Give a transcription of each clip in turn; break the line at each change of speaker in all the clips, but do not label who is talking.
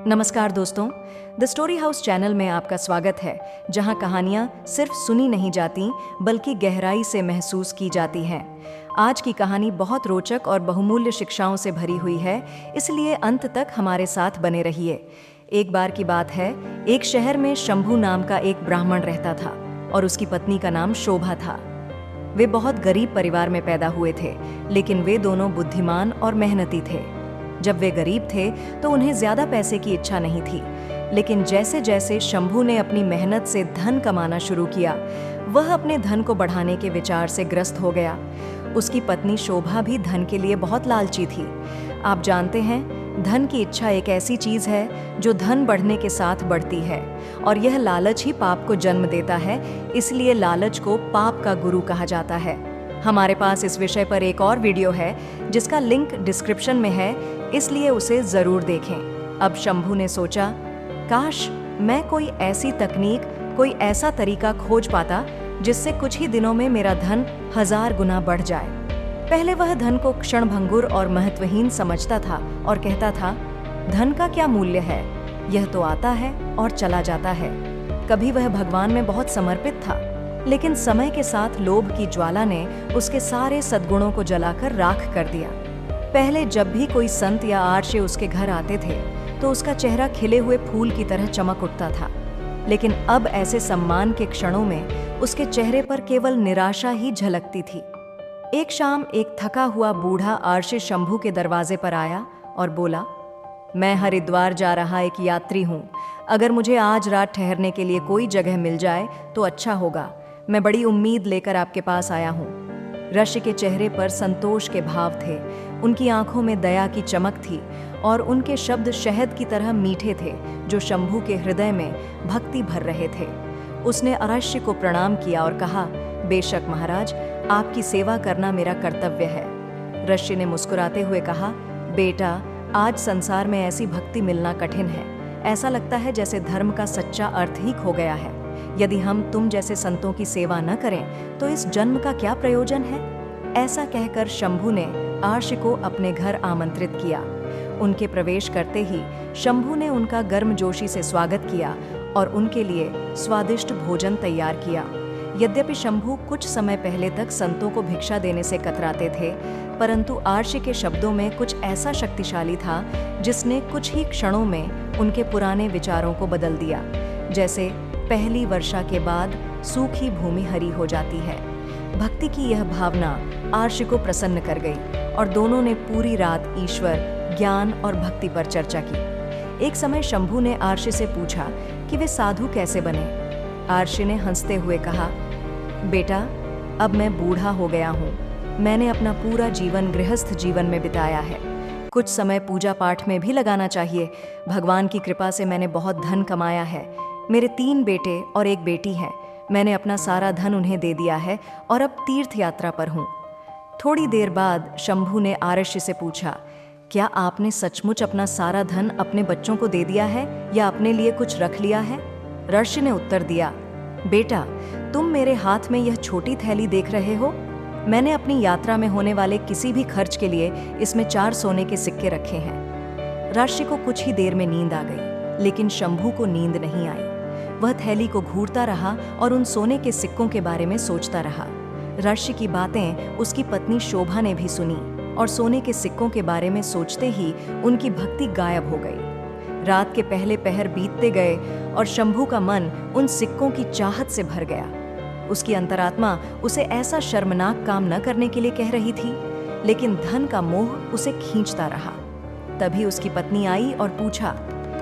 नमस्कार दोस्तों, the story house channel में आपका स्वागत है, जहां कहानियां सिर्फ सुनी नहीं जाती बल्कि गहराई से महसूस की जाती हैं। आज की कहानी बहुत रोचक और बहुमूल्य शिक्षाओं से भरी हुई है, इसलिए अंत तक हमारे साथ बने रहिए। एक बार की बात है, एक शहर में शंभू नाम का एक ब्राह्मण रहता था और उसकी पत्नी का नाम शोभा था। वे बहुत गरीब परिवार में पैदा हुए थे, लेकिन वे दोनों बुद्धिमान और मेहनती थे। जब वे गरीब थे तो उन्हें ज्यादा पैसे की इच्छा नहीं थी, लेकिन जैसे जैसे शंभू ने अपनी मेहनत से धन कमाना शुरू किया, वह अपने धन को बढ़ाने के विचार से ग्रस्त हो गया। उसकी पत्नी शोभा भी धन के लिए बहुत लालची थी। आप जानते हैं, धन की इच्छा एक ऐसी चीज है जो धन बढ़ने के साथ बढ़ती है, और यह लालच ही पाप को जन्म देता है। इसलिए लालच को पाप का गुरु कहा जाता है। हमारे पास इस विषय पर एक और वीडियो है जिसका लिंक डिस्क्रिप्शन में है, इसलिए उसे जरूर देखें। अब शंभू ने सोचा, काश मैं कोई ऐसी तकनीक, कोई ऐसा तरीका खोज पाता जिससे कुछ ही दिनों में मेरा धन 1000 गुना बढ़ जाए। पहले वह धन को क्षणभंगुर और महत्वहीन समझता था और कहता था, धन का क्या मूल्य है, यह तो आता है और चला जाता है। कभी वह भगवान में बहुत समर्पित था, लेकिन समय के साथ लोभ की ज्वाला ने उसके सारे सद्गुणों को जलाकर राख कर दिया। पहले जब भी कोई संत या आर्य उसके घर आते थे तो उसका चेहरा खिले हुए फूल की तरह चमक उठता था, लेकिन अब ऐसे सम्मान के क्षणों में उसके चेहरे पर केवल निराशा ही झलकती थी। एक शाम एक थका हुआ बूढ़ा आर्य शंभू के दरवाजे पर आया और बोला, मैं हरिद्वार जा रहा एक यात्री हूँ। अगर मुझे आज रात ठहरने के लिए कोई जगह मिल जाए तो अच्छा होगा। मैं बड़ी उम्मीद लेकर आपके पास आया हूँ। ऋषि के चेहरे पर संतोष के भाव थे, उनकी आंखों में दया की चमक थी और उनके शब्द शहद की तरह मीठे थे जो शंभू के हृदय में भक्ति भर रहे थे। उसने अरश्य को प्रणाम किया और कहा, बेशक महाराज, आपकी सेवा करना मेरा कर्तव्य है। ऋषि ने मुस्कुराते हुए कहा, बेटा, आज संसार में ऐसी भक्ति मिलना कठिन है। ऐसा लगता है जैसे धर्म का सच्चा अर्थ ही खो गया है। यदि हम तुम जैसे संतों की सेवा न करें तो इस जन्म का क्या प्रयोजन है। ऐसा कहकर शंभू ने आर्य को अपने घर आमंत्रित किया। उनके प्रवेश करते ही शंभू ने उनका गर्मजोशी से स्वागत किया और उनके लिए स्वादिष्ट भोजन तैयार किया। यद्यपि शंभू कुछ समय पहले तक संतों को भिक्षा देने से कतराते थे, परंतु आर्य के शब्दों में कुछ ऐसा शक्तिशाली था जिसने कुछ ही क्षणों में उनके पुराने विचारों को बदल दिया। जैसे पहली वर्षा के बाद सूखी भूमि हरी हो जाती है। भक्ति की यह भावना आर्य को प्रसन्न कर गई और दोनों ने पूरी रात ईश्वर, ज्ञान और भक्ति पर चर्चा की। एक समय शंभू ने आर्य से पूछा कि वे साधु कैसे बने। आर्य ने हंसते हुए कहा, बेटा, अब मैं बूढ़ा हो गया हूँ। मैंने अपना पूरा जीवन गृहस्थ जीवन में बिताया है। कुछ समय पूजा पाठ में भी लगाना चाहिए। भगवान की कृपा से मैंने बहुत धन कमाया है। मेरे 3 बेटे और 1 बेटी है। मैंने अपना सारा धन उन्हें दे दिया है और अब तीर्थ यात्रा पर हूँ। थोड़ी देर बाद शंभू ने आर्य से पूछा, क्या आपने सचमुच अपना सारा धन अपने बच्चों को दे दिया है या अपने लिए कुछ रख लिया है? ऋषि ने उत्तर दिया, बेटा, तुम मेरे हाथ में यह छोटी थैली देख रहे हो? मैंने अपनी यात्रा में होने वाले किसी भी खर्च के लिए इसमें 4 सोने के सिक्के रखे हैं। ऋषि को कुछ ही देर में नींद आ गई, लेकिन शंभू को नींद नहीं आई। वह थैली को घूरता रहा और उन सोने के सिक्कों के बारे में सोचता रहा। ऋषि की बातें उसकी पत्नी शोभा ने भी सुनी और सोने के सिक्कों के बारे में सोचते ही उनकी भक्ति गायब हो गई। रात के पहले पहर बीतते गए और शंभू का मन उन सिक्कों की चाहत से भर गया। उसकी अंतरात्मा उसे ऐसा शर्मनाक काम न करने के लिए कह रही थी, लेकिन धन का मोह उसे खींचता रहा। तभी उसकी पत्नी आई और पूछा,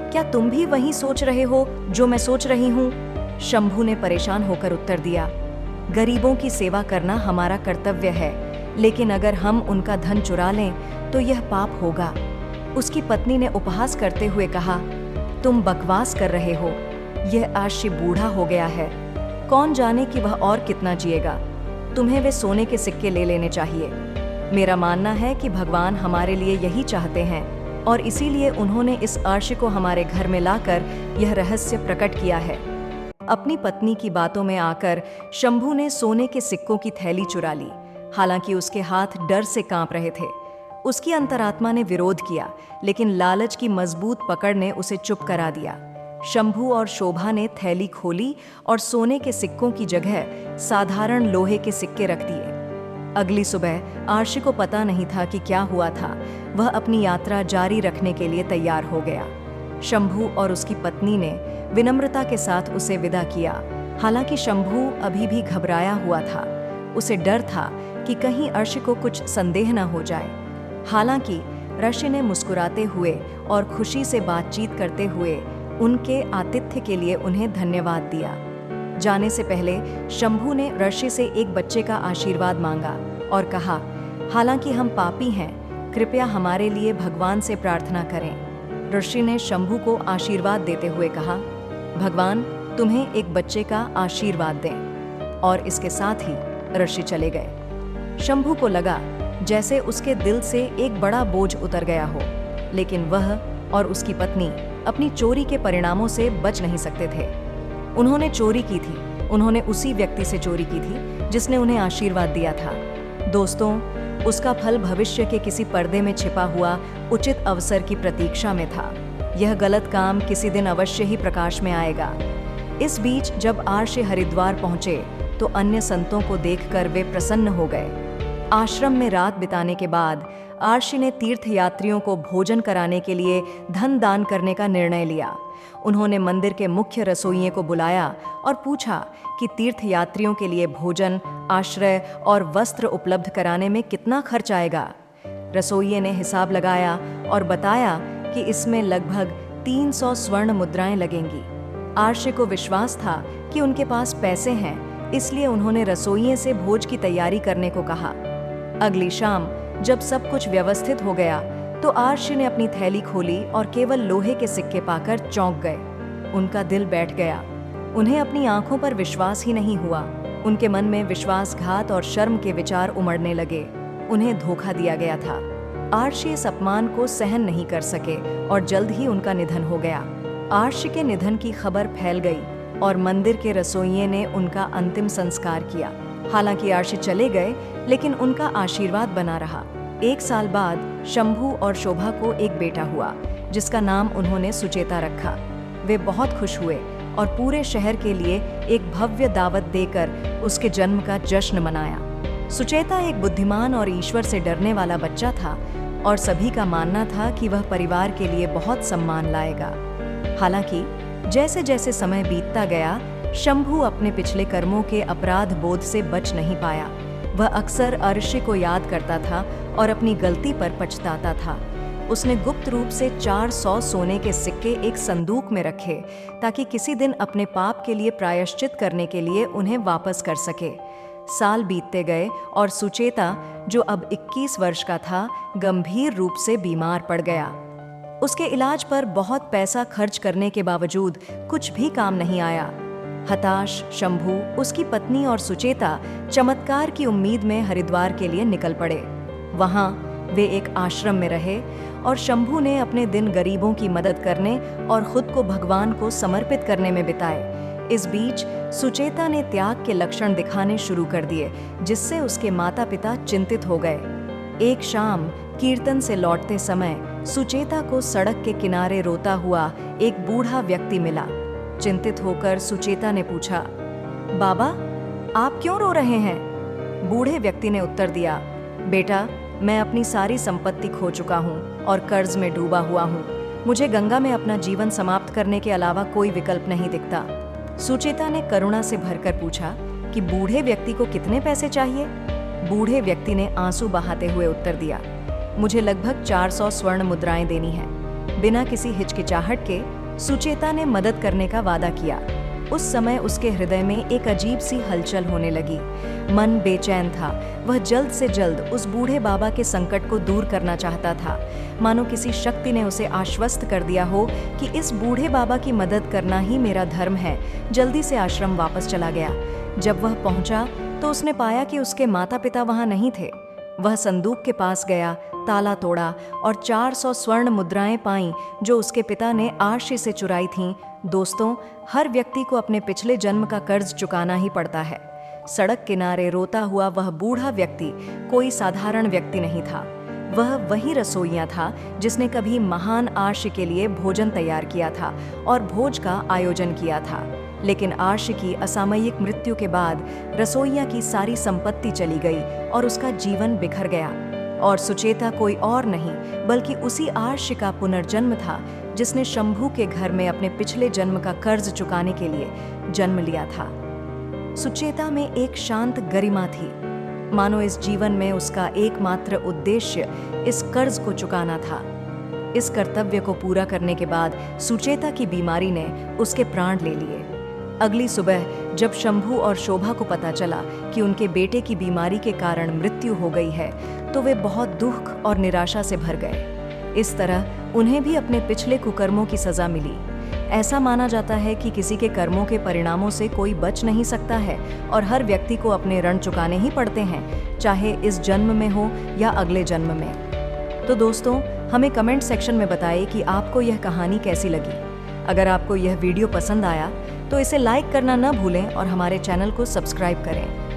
क्या तुम भी वही सोच रहे हो जो मैं सोच रही हूँ? शंभू ने परेशान होकर उत्तर दिया, गरीबों की सेवा करना हमारा कर्तव्य है, लेकिन अगर हम उनका धन चुरा लें तो यह पाप होगा। उसकी पत्नी ने उपहास करते हुए कहा, तुम बकवास कर रहे हो। यह आर्य बूढ़ा हो गया है, कौन जाने कि वह और कितना जिएगा। तुम्हें वे सोने के सिक्के ले लेने चाहिए। मेरा मानना है कि भगवान हमारे लिए यही चाहते हैं और इसीलिए उन्होंने इस आर्य को हमारे घर में लाकर यह रहस्य प्रकट किया है। अपनी पत्नी की बातों में आकर शंभू ने सोने के सिक्कों की थैली चुरा ली। हालांकि उसके हाथ डर से कांप रहे थे। उसकी अंतरात्मा ने विरोध किया, लेकिन लालच की मजबूत पकड़ ने उसे चुप करा दिया। शंभू और शोभा ने थैली खोली और सोने के सिक्कों की जगह साधारण लोहे के सिक्के रख दिए। अगली सुबह आर्शी को पता नहीं था कि क्या हुआ था। वह अपनी यात्रा जारी रखने के लिए तैयार हो गया। शंभू और उसकी पत्नी ने विनम्रता के साथ उसे विदा किया। हालांकि शंभू अभी भी घबराया हुआ था। उसे डर था कि कहीं अर्शी को कुछ संदेह न हो जाए। हालांकि ऋषि ने मुस्कुराते हुए और खुशी से बातचीत करते हुए उनके आतिथ्य के लिए उन्हें धन्यवाद दिया। जाने से पहले शंभू ने ऋषि से एक बच्चे का आशीर्वाद मांगा और कहा, हालांकि हम पापी हैं, कृपया हमारे लिए भगवान से प्रार्थना करें। ऋषि ने शंभू को आशीर्वाद देते हुए कहा, भगवान तुम्हें एक बच्चे का आशीर्वाद दें। और इसके साथ ही ऋषि चले गए। शंभू को लगा जैसे उसके दिल से एक बड़ा बोझ उतर गया हो, लेकिन वह और उसकी पत्नी अपनी चोरी के परिणामों से बच नहीं सकते थे। उन्होंने चोरी की थी, उन्होंने उसी व्यक्ति से चोरी की थी जिसने उन्हें आशीर्वाद दिया था। दोस्तों, उसका फल भविष्य के किसी पर्दे में छिपा हुआ उचित अवसर की प्रतीक्षा में था। यह गलत काम किसी दिन अवश्य ही प्रकाश में आएगा। इस बीच जब आर्षि हरिद्वार पहुंचे तो अन्य संतों को देखकर वे प्रसन्न हो गए। आश्रम में रात बिताने के बाद आर्षि ने तीर्थयात्रियों को भोजन कराने के लिए धन दान करने का निर्णय लिया। उन्होंने मंदिर के मुख्य रसोइये को बुलाया और पूछा कि तीर्थयात्रियों के लिए भोजन, आश्रय और वस्त्र उपलब्ध कराने में कितना खर्च आएगा। रसोइये ने हिसाब लगाया और बताया कि इसमें लगभग 300 स्वर्ण मुद्राएं लगेंगी। आर्षि को विश्वास था कि उनके पास पैसे हैं, इसलिए उन्होंने रसोइये से भोज की तैयारी करने को कहा। अगली शाम जब सब कुछ व्यवस्थित हो गया तो आर्षि ने अपनी थैली खोली और केवल लोहे के सिक्के पाकर चौंक गए। उनका दिल बैठ गया। उन्हें अपनी आंखों पर विश्वास ही नहीं हुआ। उनके मन में विश्वासघात और शर्म के विचार उमड़ने लगे। उन्हें धोखा दिया गया था। आर्षि इस अपमान को सहन नहीं कर सके और जल्द ही उनका निधन हो गया। आर्षि के निधन की खबर फैल गई और मंदिर के रसोइये ने उनका अंतिम संस्कार किया। हालांकि आर्षि चले गए, लेकिन उनका आशीर्वाद बना रहा। 1 साल बाद शंभू और शोभा को एक बेटा हुआ, जिसका नाम उन्होंने सुचेता रखा। वे बहुत खुश हुए और पूरे शहर के लिए एक भव्य दावत देकर उसके जन्म का जश्न मनाया। सुचेता एक बुद्धिमान और ईश्वर से डरने वाला बच्चा था और सभी का मानना था कि वह परिवार के लिए बहुत सम्मान लाएगा। हालांकि जैसे जैसे समय बीतता गया, शंभू अपने पिछले कर्मों के अपराध बोध से बच नहीं पाया। वह अक्सर अर्षि को याद करता था और अपनी गलती पर पछताता था। उसने गुप्त रूप से 400 सोने के सिक्के एक संदूक में रखे ताकि किसी दिन अपने पाप के लिए प्रायश्चित करने के लिए उन्हें वापस कर सके। साल बीतते गए और सुचेता, जो अब 21 वर्ष का था, गंभीर रूप से बीमार पड़ गया। उसके इलाज पर बहुत पैसा खर्च करने के बावजूद कुछ भी काम नहीं आया। हताश शंभू, उसकी पत्नी और सुचेता चमत्कार की उम्मीद में हरिद्वार के लिए निकल पड़े। वहां वे एक आश्रम में रहे और शंभू ने अपने दिन गरीबों की मदद करने और खुद को भगवान को समर्पित करने में बिताए। इस बीच सुचेता ने त्याग के लक्षण दिखाने शुरू कर दिए, जिससे उसके माता पिता चिंतित हो गए। एक शाम कीर्तन से लौटते समय सुचेता को सड़क के किनारे रोता हुआ एक बूढ़ा व्यक्ति मिला। चिंतित होकर सुचेता ने पूछा, बाबा, आप क्यों रो रहे हैं? बूढ़े व्यक्ति ने उत्तर दिया, बेटा, मैं अपनी सारी संपत्ति खो चुका हूँ और कर्ज में डूबा हुआ हूँ। मुझे गंगा में अपना जीवन समाप्त करने के अलावा कोई विकल्प नहीं दिखता। सुचेता ने करुणा से भरकर पूछा कि बूढ़े व्यक्ति को कितने पैसे चाहिए? बूढ़े व्यक्ति ने आंसू बहाते हुए उत्तर दिया, मुझे लगभग 400 स्वर्ण मुद्राएं देनी हैं। बिना किसी हिचकिचाहट के सुचेता ने मदद करने का वादा किया। उस समय उसके हृदय में एक अजीब सी हलचल होने लगी। मन बेचैन था। वह जल्द से जल्द उस बूढ़े बाबा के संकट को दूर करना चाहता था, मानो किसी शक्ति ने उसे आश्वस्त कर दिया हो कि इस बूढ़े बाबा की मदद करना ही मेरा धर्म है। जल्दी से आश्रम वापस चला गया। जब वह पहुंचा तो उसने पाया कि उसके माता पिता वहां नहीं थे। वह संदूक के पास गया, ताला तोड़ा और 400 स्वर्ण मुद्राएं पाईं जो उसके पिता ने आर्षि से चुराई थीं। दोस्तों, हर व्यक्ति को अपने पिछले जन्म का कर्ज चुकाना ही पड़ता है। सड़क किनारे रोता हुआ वह बूढ़ा व्यक्ति कोई साधारण व्यक्ति नहीं था। वह वही रसोइया था जिसने कभी महान आर्ष के लिए भोजन तैयार किया था और भोज का आयोजन किया था। लेकिन आर्ष की असामयिक मृत्यु के बाद रसोइया की सारी संपत्ति चली गई और उसका जीवन बिखर गया। और सुचेता कोई और नहीं बल्कि उसी आर्ष का पुनर्जन्म था जिसने शंभू के घर में अपने पिछले जन्म का कर्ज चुकाने के लिए जन्म लिया था। सुचेता में एक शांत गरिमा थी, मानो इस जीवन में उसका एकमात्र उद्देश्य इस कर्ज को चुकाना था। इस कर्तव्य को पूरा करने के बाद सुचेता की बीमारी ने उसके प्राण ले लिए। अगली सुबह जब शंभू और शोभा को पता चला कि उनके बेटे की बीमारी के कारण मृत्यु हो गई है, तो वे बहुत दुख और निराशा से भर गए। इस तरह उन्हें भी अपने पिछले कुकर्मों की सजा मिली। ऐसा माना जाता है कि किसी के कर्मों के परिणामों से कोई बच नहीं सकता है और हर व्यक्ति को अपने ऋण चुकाने ही पड़ते हैं, चाहे इस जन्म में हो या अगले जन्म में। तो दोस्तों, हमें कमेंट सेक्शन में बताइए कि आपको यह कहानी कैसी लगी। अगर आपको यह वीडियो पसंद आया तो इसे लाइक करना न भूलें और हमारे चैनल को सब्सक्राइब करें।